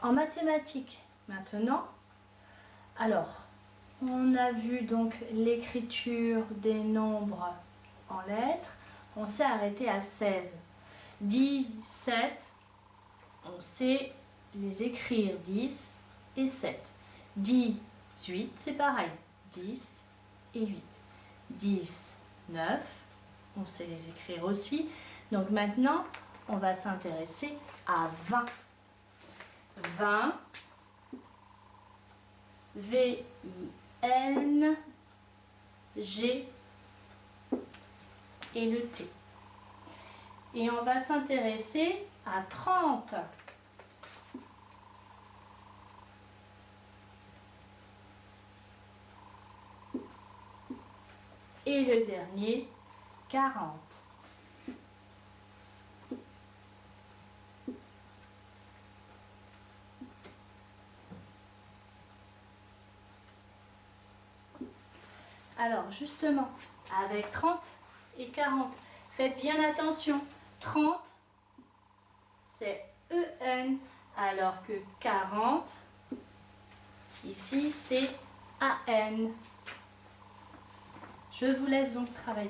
En mathématiques, maintenant, alors, on a vu donc l'écriture des nombres en lettres. On s'est arrêté à 16. 17, on sait les écrire 10 et 7. 18, c'est pareil, 10 et 8. 10, 9, on sait les écrire aussi. Donc maintenant, on va s'intéresser à 20. 20, V-I-N-G et le T. Et on va s'intéresser à 30. Et le dernier, 40. Alors justement, avec 30 et 40, faites bien attention. 30, c'est EN, alors que 40, ici, c'est AN. Je vous laisse donc travailler.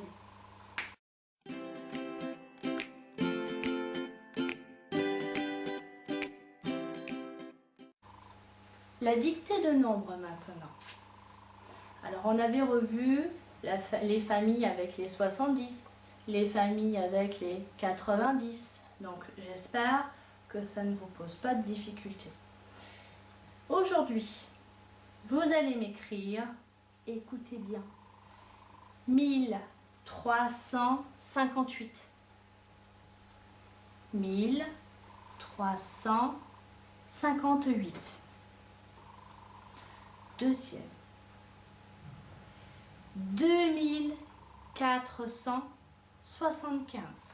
La dictée de nombres maintenant. Alors on avait revu les familles avec les 70, les familles avec les 90. Donc j'espère que ça ne vous pose pas de difficultés. Aujourd'hui, vous allez m'écrire, écoutez bien, 1358. 1358. Deuxième. 2475.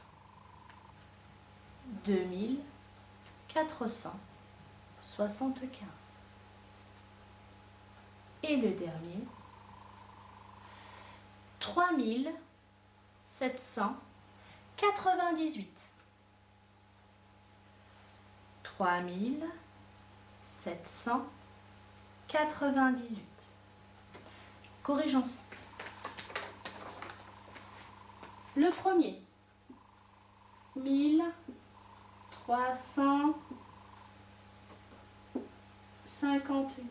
2475. Et le dernier, 3798. 3798. Corrigeons. Le premier, 1358.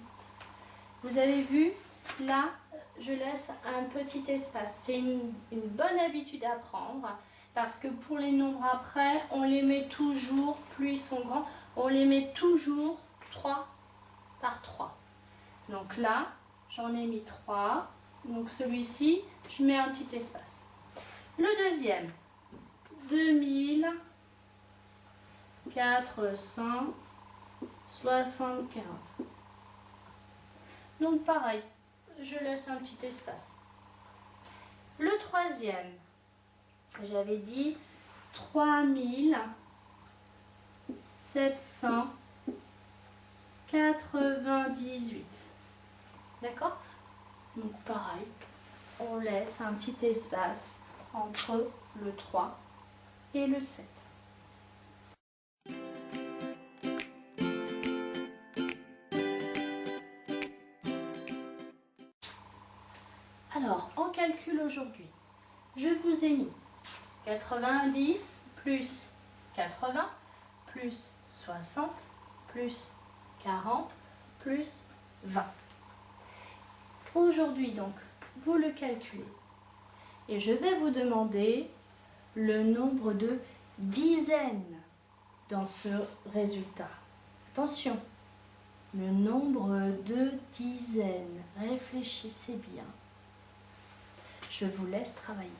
Vous avez vu, là, je laisse un petit espace. C'est une bonne habitude à prendre parce que pour les nombres après, on les met toujours, plus ils sont grands, on les met toujours 3 par 3. Donc là, j'en ai mis 3. Donc celui-ci, je mets un petit espace. Le deuxième, 2475. Donc pareil, je laisse un petit espace. Le troisième, j'avais dit 3798. D'accord? Donc pareil, on laisse un petit espace entre le 3 et le 7. Alors, en calcul aujourd'hui, je vous ai mis 90 plus 80 plus 60 plus 40 plus 20. Aujourd'hui donc, vous le calculez. Et je vais vous demander le nombre de dizaines dans ce résultat. Attention, le nombre de dizaines. Réfléchissez bien. Je vous laisse travailler.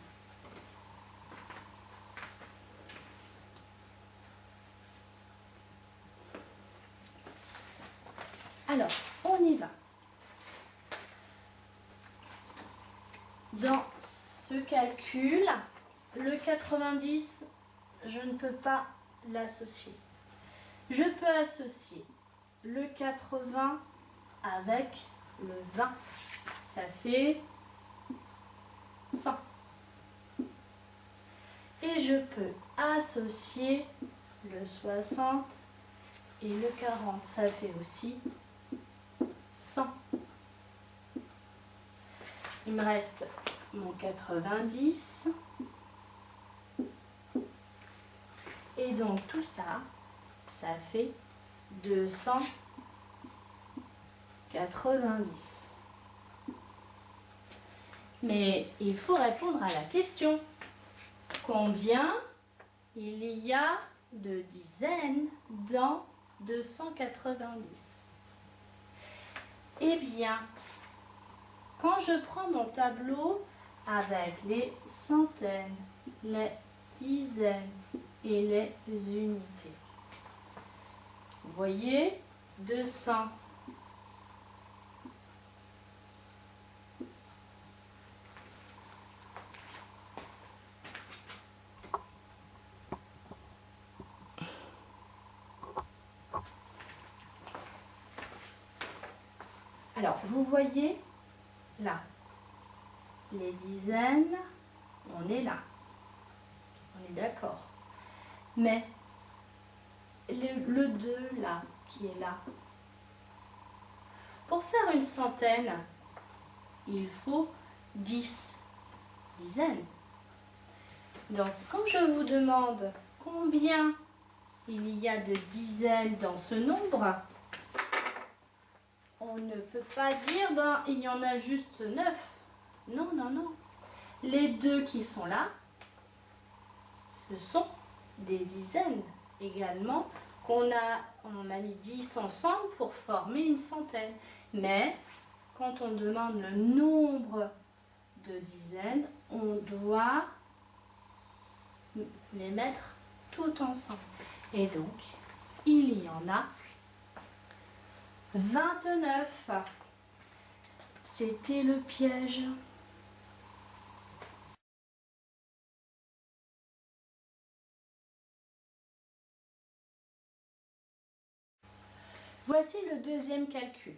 Alors, on y va. Dans ce calcul, le 90, je ne peux pas l'associer. Je peux associer le 80 avec le 20. Ça fait 100. Et je peux associer le 60 et le 40, ça fait aussi 100. Il me reste mon 90. Et donc tout ça, ça fait 290. Mais il faut répondre à la question. Combien il y a de dizaines dans 290? Eh bien, quand je prends mon tableau avec les centaines, les dizaines et les unités, vous voyez, 200. Alors, vous voyez là, les dizaines, on est là. On est d'accord. Mais le 2 là, qui est là, pour faire une centaine, il faut 10 dizaines. Donc, quand je vous demande combien il y a de dizaines dans ce nombre, on ne peut pas dire, ben, il y en a juste 9. Non, non, non. Les 2 qui sont là, ce sont des dizaines également, on a mis 10 ensemble pour former une centaine. Mais quand on demande le nombre de dizaines, on doit les mettre tout ensemble. Et donc, il y en a 29. C'était le piège. Voici le deuxième calcul.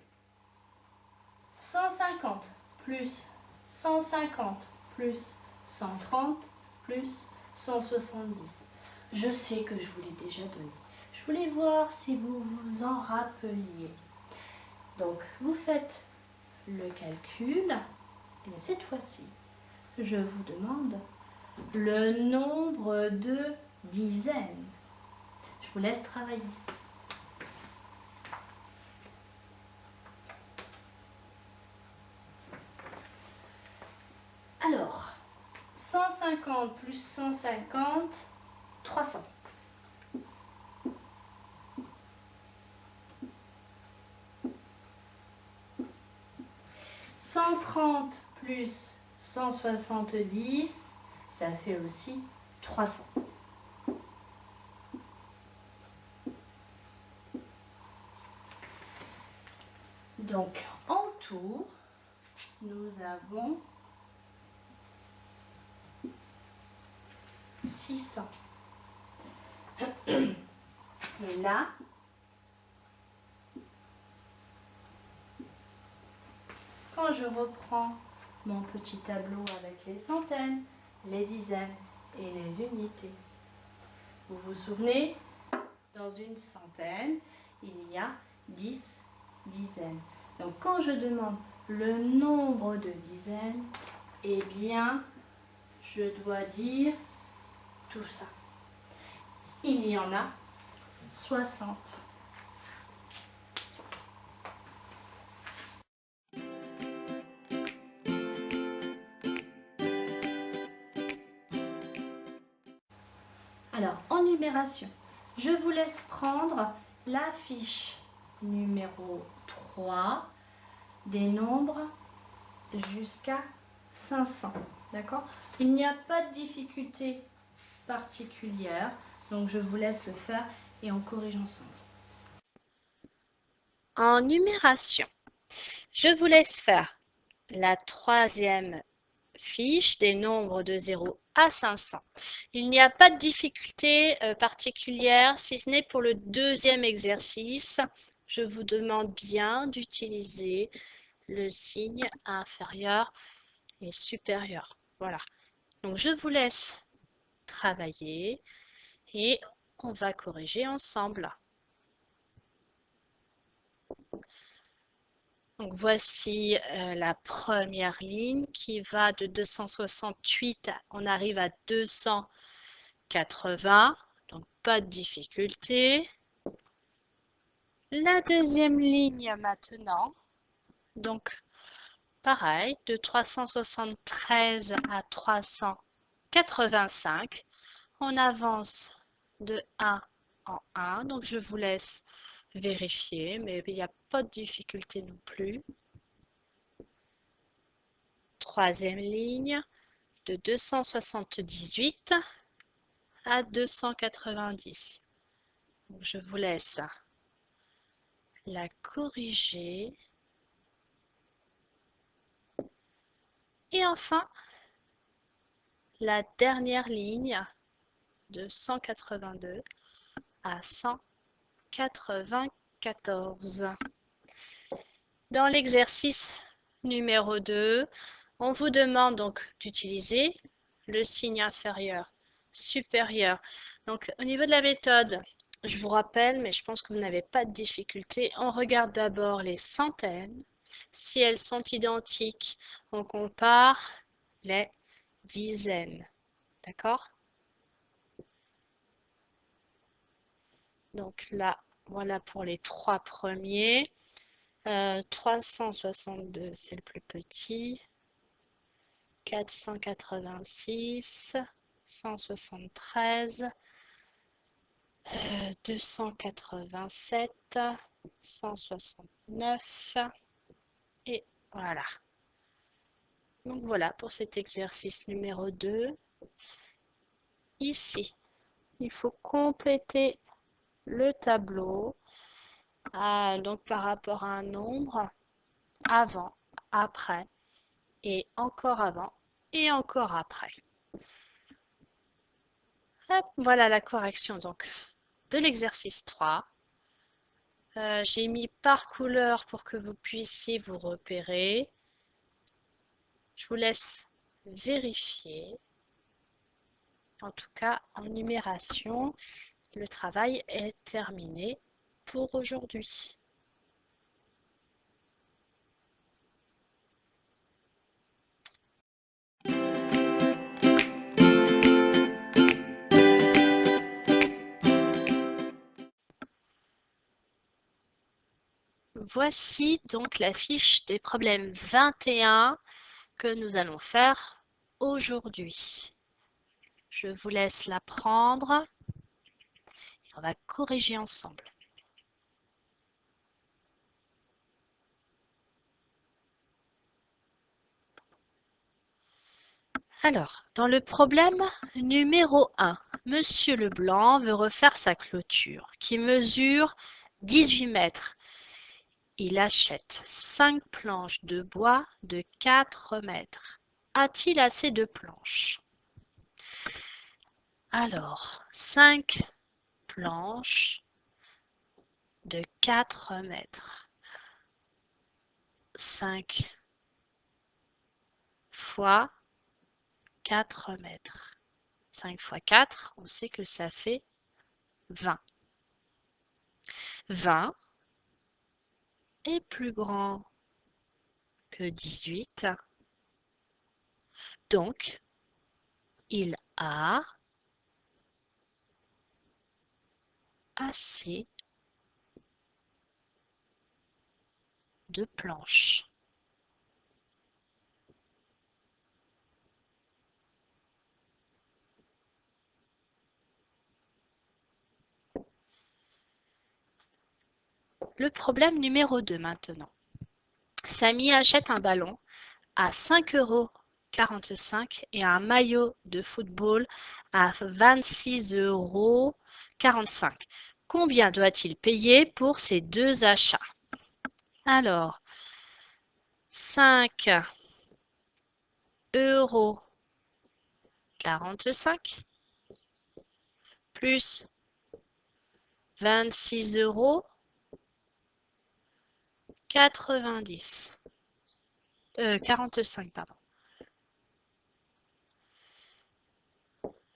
150 plus 150 plus 130 plus 170. Je sais que je vous l'ai déjà donné. Je voulais voir si vous vous en rappeliez. Donc, vous faites le calcul et cette fois-ci, je vous demande le nombre de dizaines. Je vous laisse travailler. Alors, 150 plus 150, 300. 130 plus 170, ça fait aussi 300. Donc, en tout, nous avons 600. Et là, quand je reprends mon petit tableau avec les centaines, les dizaines et les unités, vous vous souvenez, dans une centaine, il y a 10 dizaines. Donc quand je demande le nombre de dizaines, eh bien, je dois dire tout ça. Il y en a 60. Alors, en numération, je vous laisse prendre la fiche numéro 3 des nombres jusqu'à 500. D'accord? Il n'y a pas de difficulté particulière, donc je vous laisse le faire et on corrige ensemble. En numération, je vous laisse faire la troisième fiche des nombres de 0 à 500. Il n'y a pas de difficulté particulière, si ce n'est pour le deuxième exercice. Je vous demande bien d'utiliser le signe inférieur et supérieur. Voilà. Donc, je vous laisse travailler et on va corriger ensemble. Donc voici la première ligne qui va de 268, on arrive à 280, donc pas de difficulté. La deuxième ligne maintenant, donc pareil, de 373 à 385, on avance de 1 en 1, donc je vous laisse vérifier, mais il n'y a pas de difficulté non plus. Troisième ligne, de 278 à 290. Donc, je vous laisse la corriger. Et enfin, la dernière ligne de 182 à 194. Dans l'exercice numéro 2, on vous demande donc d'utiliser le signe inférieur, supérieur. Donc au niveau de la méthode, je vous rappelle, mais je pense que vous n'avez pas de difficulté, on regarde d'abord les centaines. Si elles sont identiques, on compare les dizaines. D'accord? Donc là, voilà pour les trois premiers. 362, c'est le plus petit. 486, 173, 287, 169 et voilà. Donc voilà pour cet exercice numéro 2. Ici, il faut compléter le tableau donc par rapport à un nombre avant, après et encore avant et encore après. Hop, voilà la correction donc de l'exercice 3. J'ai mis par couleur pour que vous puissiez vous repérer. Je vous laisse vérifier. En tout cas, en numération, le travail est terminé pour aujourd'hui. Voici donc la fiche des problèmes 21 que nous allons faire aujourd'hui. Je vous laisse la prendre. On va corriger ensemble. Alors, dans le problème numéro 1, Monsieur Leblanc veut refaire sa clôture qui mesure 18 mètres. Il achète 5 planches de bois de 4 mètres. A-t-il assez de planches? Alors, 5 planches de 4 mètres. 5 fois 4 mètres. 5 fois 4, on sait que ça fait 20. 20 est plus grand que 18. Donc, il a assez de planches. Le problème numéro 2 maintenant. Samy achète un ballon à 5,45 € et un maillot de football à 26,45 €. Combien doit-il payer pour ces deux achats? Alors, 5,45 € plus 26,90 €. 45, pardon.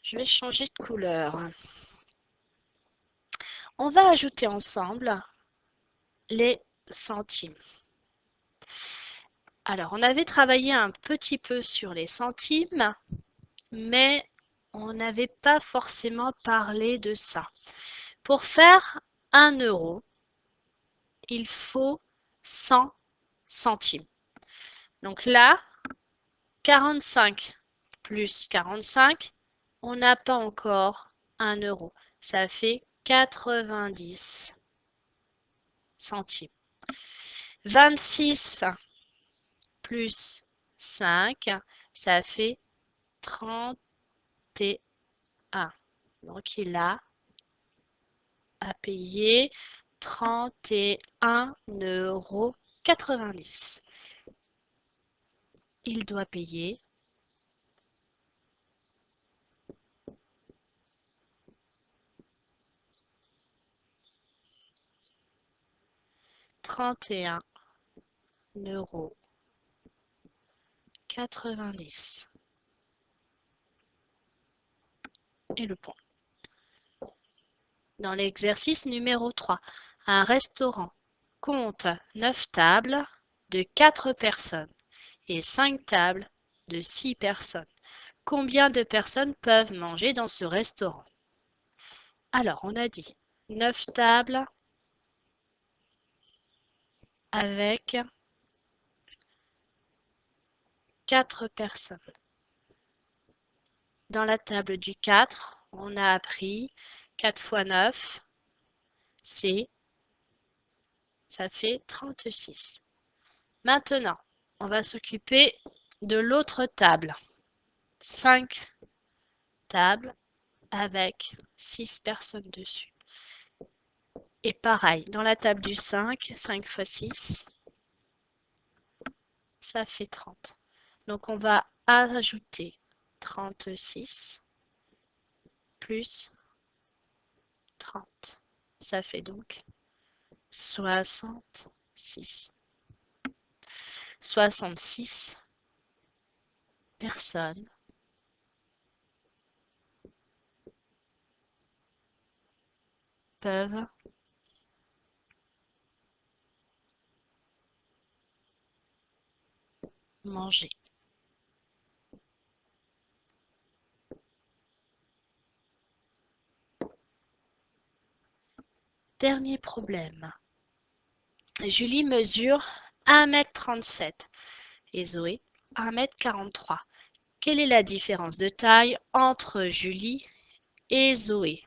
Je vais changer de couleur. On va ajouter ensemble les centimes. Alors, on avait travaillé un petit peu sur les centimes, mais on n'avait pas forcément parlé de ça. Pour faire 1 euro, il faut 100 centimes. Donc là, 45 plus 45, on n'a pas encore 1 euro. Ça fait 90 centimes. 26 plus 5, ça fait 31. Donc il a à payer 31,90 €. Il doit payer 31,90 € et le point. Dans l'exercice numéro 3, un restaurant compte 9 tables de 4 personnes et 5 tables de 6 personnes. Combien de personnes peuvent manger dans ce restaurant? Alors, on a dit 9 tables avec 4 personnes. Dans la table du 4, on a appris 4 fois 9, ça fait 36. Maintenant, on va s'occuper de l'autre table. 5 tables avec 6 personnes dessus. Et pareil, dans la table du 5, 5 fois 6, ça fait 30. Donc on va ajouter 36 plus 30. Ça fait donc 66. 66 personnes peuvent manger. Dernier problème. Julie mesure 1,37 m et Zoé 1,43 m. Quelle est la différence de taille entre Julie et Zoé?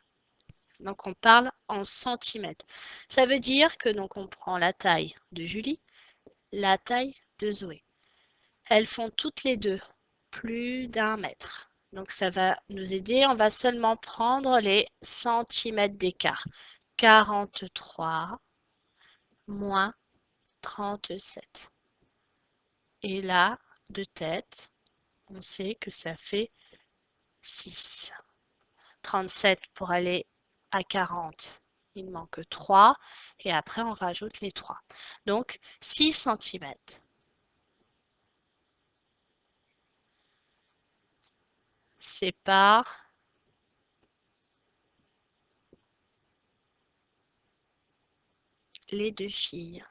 Donc on parle en centimètres. Ça veut dire que donc on prend la taille de Julie, la taille de Zoé. Elles font toutes les deux plus d'1 mètre. Donc ça va nous aider. On va seulement prendre les centimètres d'écart. 43 moins 37. Et là, de tête, on sait que ça fait 6. 37 pour aller à 40. Il manque 3. Et après, on rajoute les 3. Donc, 6 cm. Sépare les deux filles.